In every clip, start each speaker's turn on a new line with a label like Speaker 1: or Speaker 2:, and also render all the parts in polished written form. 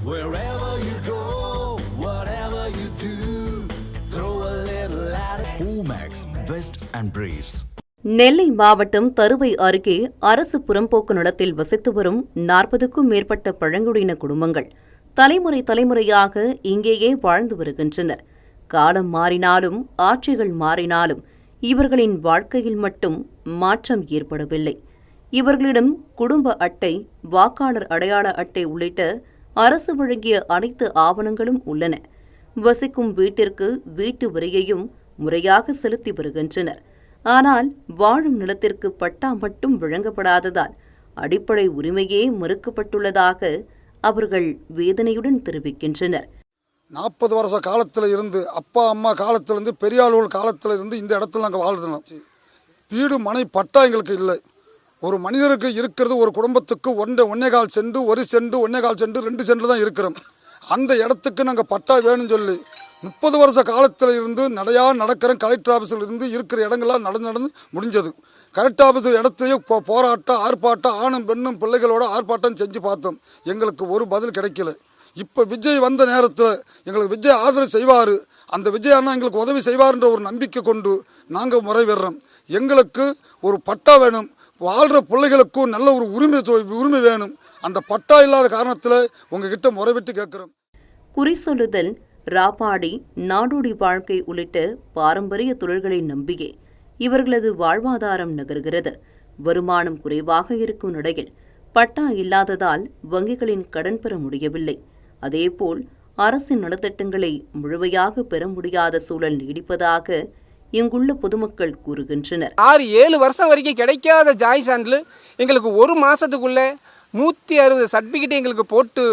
Speaker 1: Wherever you go, whatever you do, throw a little at it. Omax, Vest and Briefs.
Speaker 2: நெல்லை மாவட்டம் தருவை அருகே அரசு புறம்போக்கு நிலத்தில் வசித்து வரும் 40க்கும் மேற்பட்ட பழங்குடியின குடும்பங்கள் தலைமுறையாக இங்கேயே வாழ்ந்து வருகின்றனர். காலம் மாறினாலும் ஆட்சிகள் மாறினாலும் இவர்களின் வாழ்க்கையில் மட்டும் மாற்றம் ஏற்படவில்லை. இவர்களிடம் குடும்ப அட்டை, வாக்காளர் அடையாள அட்டை உள்ளிட்ட அரசு வழங்கிய அனைத்து ஆவணங்களும் உள்ளன. வசிக்கும் வீட்டிற்கு வீட்டு வரியையும் முறையாக செலுத்தி வருகின்றனர். ஆனால் வாழும் நிலத்திற்கு பட்டா மட்டும் வழங்கப்படாததால் அடிப்படை உரிமையே மறுக்கப்பட்டுள்ளதாக அவர்கள் வேதனையுடன் தெரிவிக்கின்றனர்.
Speaker 3: 40 வருஷ காலத்தில் இருந்து அப்பா அம்மா காலத்திலிருந்து பெரியாளர்கள் காலத்தில் இருந்து இந்த இடத்துல நாங்கள் வாழ்றோம். வீடு மனை பட்டா எங்களுக்கு இல்லை. ஒரு மனிதருக்கு இருக்கிறது ஒரு குடும்பத்துக்கு 1.25 சென்ட், 1 சென்ட், 1.25 சென்ட், 2 சென்ட் தான் இருக்கிறோம். அந்த இடத்துக்கு நாங்கள் பட்டா வேணும்னு சொல்லி 30 வருஷ காலத்தில் இருந்து நடக்கிறோம். கலெக்டர் ஆஃபீஸில் இருந்து இருக்கிற இடங்கள்லாம் நடந்து முடிஞ்சது. கலெக்டர் ஆஃபீஸ் இடத்துலையும் போராட்டம், ஆர்ப்பாட்டம், ஆணும் பெண்ணும் பிள்ளைகளோட ஆர்ப்பாட்டம் செஞ்சு பார்த்தோம். எங்களுக்கு ஒரு பதில் கிடைக்கல. இப்போ விஜய் வந்த நேரத்தில் எங்களுக்கு விஜய் ஆதரவு செய்வார், அந்த விஜய் அண்ணா எங்களுக்கு உதவி செய்வார்ன்ற ஒரு நம்பிக்கை கொண்டு நாங்கள் முறையிடுறோம். எங்களுக்கு ஒரு பட்டா வேணும், வாழ்கிற பிள்ளைகளுக்கும் நல்ல ஒரு உரிமை வேணும். அந்த பட்டா இல்லாத காரணத்தில் உங்ககிட்ட முறைவிட்டு கேட்குறோம்.
Speaker 2: குறி சொல்லுதல், ராப்பாடி, நாடோடி வாழ்க்கை உள்ளிட்ட பாரம்பரிய தொழில்களை நம்பியே இவர்களது வாழ்வாதாரம் நகர்கிறது. வருமானம் குறைவாக இருக்கும் நிலையில் பட்டா இல்லாததால் வங்கிகளின் கடன் பெற முடியவில்லை. அதேபோல் அரசின் நலத்திட்டங்களை முழுமையாக பெற முடியாத சூழல் நீடிப்பதாக இங்குள்ள பொதுமக்கள் கூறுகின்றனர்.
Speaker 4: 6-7 வருஷம் வரைக்கும் கிடைக்காத ஜாய் சான்றிதழ் எங்களுக்கு ஒரு மாதத்துக்குள்ள 160 சர்டிஃபிகேட் எங்களுக்கு போட்டு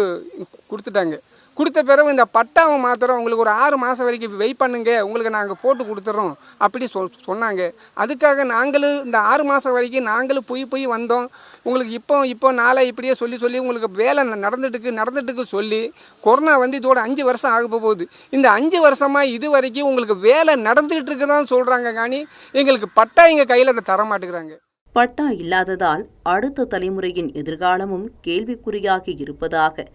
Speaker 4: கொடுத்துட்டாங்க. கொடுத்த பிறகு இந்த பட்டாவை மாத்திரம் உங்களுக்கு ஒரு 6 மாதம் வரைக்கும் வெயிட் பண்ணுங்க, உங்களுக்கு நாங்கள் போட்டு கொடுத்துட்றோம் அப்படி சொன்னாங்க. அதுக்காக நாங்களும் இந்த 6 மாதம் வரைக்கும் நாங்களும் போய் வந்தோம். உங்களுக்கு இப்போ நாளை இப்படியே சொல்லி உங்களுக்கு வேலை நடந்துட்டுக்கு சொல்லி கொரோனா வந்து இதோட 5 வருஷம் ஆக போகுது. இந்த 5 வருஷமாக இது வரைக்கும் உங்களுக்கு வேலை நடந்துகிட்டு இருக்குதான் சொல்கிறாங்க. காணி எங்களுக்கு பட்டா எங்கள் கையில் அதை தர மாட்டேங்கிறாங்க.
Speaker 2: பட்டா இல்லாததால் அடுத்த தலைமுறையின் எதிர்காலமும் கேள்விக்குறியாகி இருப்பதாக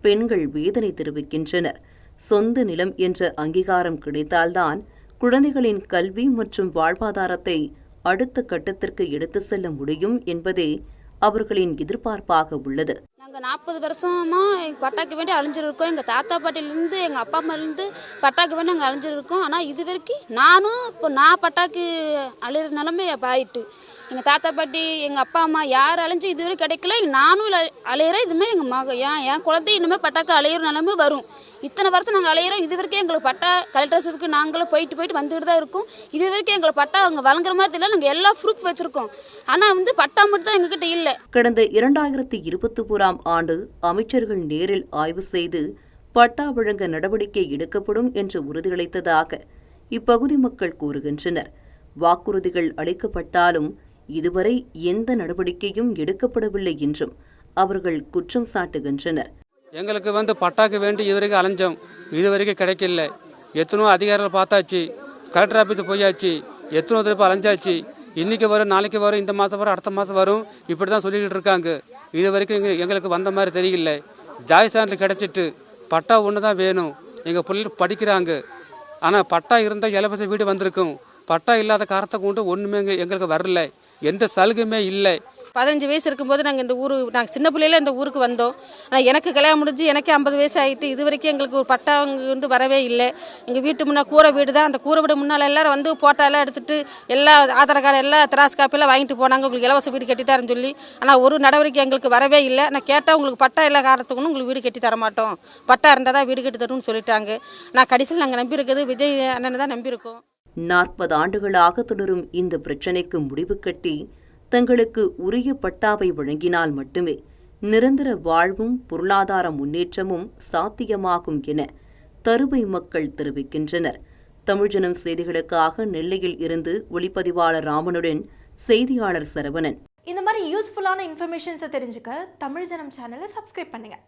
Speaker 2: பெண்கள் வேதனை தெரிவிக்கின்றனர். சொந்த நிலம் என்ற அங்கீகாரம் கிடைத்தால்தான் குழந்தைகளின் கல்வி மற்றும் வாழ்வாதாரத்தை அடுத்த கட்டத்திற்கு எடுத்து செல்ல முடியும் என்பதே அவர்களின் எதிர்பார்ப்பாக உள்ளது.
Speaker 5: நாங்கள் 40 வருஷமா பட்டாக்கு வேண்டி அழிஞ்சிருக்கோம். எங்கள் தாத்தா பாட்டிலேருந்து எங்கள் அப்பா அம்மாலேருந்து பட்டாக்கு வேண்டி நாங்கள் அழிஞ்சிருக்கோம். ஆனால் இது வரைக்கும் நான் பட்டாக்கு அழிகிற நிலைமை ஆயிட்டு. எங்கள் தாத்தா பாட்டி, எங்கள் அப்பா அம்மா யார் அலைஞ்சு இதுவரை கிடைக்கல. நானும் அலையிறேன். இதுமாதிரி எங்கள் மகன் என் குழந்தை இனிமேல் பட்டாக்கு அலையிற நிலைமை வரும். இத்தனை வருஷம் நாங்கள் அலையிறோம். இது வரைக்கும் எங்களுக்கு பட்டா கலெக்டர்ஸுக்கு நாங்களும் போயிட்டு வந்துட்டு தான் இருக்கோம். இது வரைக்கும் எங்களுக்கு பட்டா அவங்க வழங்குற மாதிரி தெரியல. நாங்கள் எல்லா ப்ரூஃப் வச்சுருக்கோம். ஆனால் பட்டா மட்டும் தான் எங்ககிட்ட இல்லை.
Speaker 2: கடந்த 2021ஆம் ஆண்டு அமைச்சர்கள் நேரில் ஆய்வு செய்து பட்டா வழங்க நடவடிக்கை எடுக்கப்படும் என்று உறுதியளித்ததாக இப்பகுதி மக்கள் கூறுகின்றனர். வாக்குறுதிகள் அளிக்கப்பட்டாலும் இதுவரை எந்த நடவடிக்கையும் எடுக்கப்படவில்லை என்றும் அவர்கள் குற்றம் சாட்டுகின்றனர்.
Speaker 6: எங்களுக்கு பட்டாக்கு வேண்டி இதுவரைக்கும் அலைஞ்சோம், இதுவரைக்கும் கிடைக்கல. எத்தனோ அதிகாரிகள் பார்த்தாச்சு, கலெக்டர் ஆஃபீஸு போயாச்சு, எத்தனோ திருப்பி அலைஞ்சாச்சு. இன்னைக்கு வரும், நாளைக்கு வரும், இந்த மாதம் வரும், அடுத்த மாதம் வரும், இப்படி தான் சொல்லிக்கிட்டு இருக்காங்க. இது வரைக்கும் எங்களுக்கு வந்த மாதிரி தெரியல. ஜாய் சான்றிதழ் கிடைச்சிட்டு பட்டா ஒன்று தான் வேணும். எங்கள் பிள்ளைகள் படிக்கிறாங்க. ஆனால் பட்டா இருந்தால் இலவச வீடு வந்திருக்கும். பட்டா இல்லாத காரணத்தை கொண்டு ஒன்றுமே எங்களுக்கு வரல, எந்த சலுகையுமே இல்லை.
Speaker 7: 15 வயசு இருக்கும்போது நாங்கள் சின்ன பிள்ளையில இந்த ஊருக்கு வந்தோம். ஆனால் எனக்கு கல்யாணம் முடிஞ்சு எனக்கு 50 வயசு ஆகிட்டு இது வரைக்கும் எங்களுக்கு ஒரு பட்டா வந்து வரவே இல்லை. எங்கள் வீட்டு முன்னால் கூரை வீடு தான். அந்த கூரை வீடு முன்னால் எல்லாரும் வந்து போட்டாலாம் எடுத்துகிட்டு எல்லா ஆதார் கார்டு எல்லாம் திராஸ் காப்பியெல்லாம் வாங்கிட்டு போனாங்க. உங்களுக்கு இலவச வீடு கட்டித்தரேன்னு சொல்லி. ஆனால் ஒரு நடவடிக்கை எங்களுக்கு வரவே இல்லை. நான் கேட்டால் உங்களுக்கு பட்டா எல்லா காரணத்துக்கும் உங்களுக்கு வீடு கட்டி தர மாட்டோம், பட்டா இருந்தால் தான் வீடு கட்டி தரும்னு சொல்லிட்டாங்க. நான் கடைசியில் நாங்கள் நம்பியிருக்கிறது விஜய் அண்ணனை தான் நம்பியிருக்கோம்.
Speaker 2: 40 ஆண்டுகளாக தொடரும் இந்த பிரச்சினைக்கு முடிவு கட்டி தங்களுக்கு உரிய பட்டாவை வழங்கினால் மட்டுமே நிரந்தர வாழ்வும் பொருளாதார முன்னேற்றமும் சாத்தியமாகும் என தருவை மக்கள் தெரிவிக்கின்றனர். தமிழ்ஜனம் செய்திகளுக்காக நெல்லையில் இருந்து ஒளிப்பதிவாளர் ராமனுடன் செய்தியாளர் சரவணன்.
Speaker 8: இந்த மாதிரி யூஸ்ஃபுல்லான இன்ஃபர்மேஷன்ஸை தெரிஞ்சுக்க தமிழ்ஜனம் சேனலை சப்ஸ்கிரைப் பண்ணுங்க.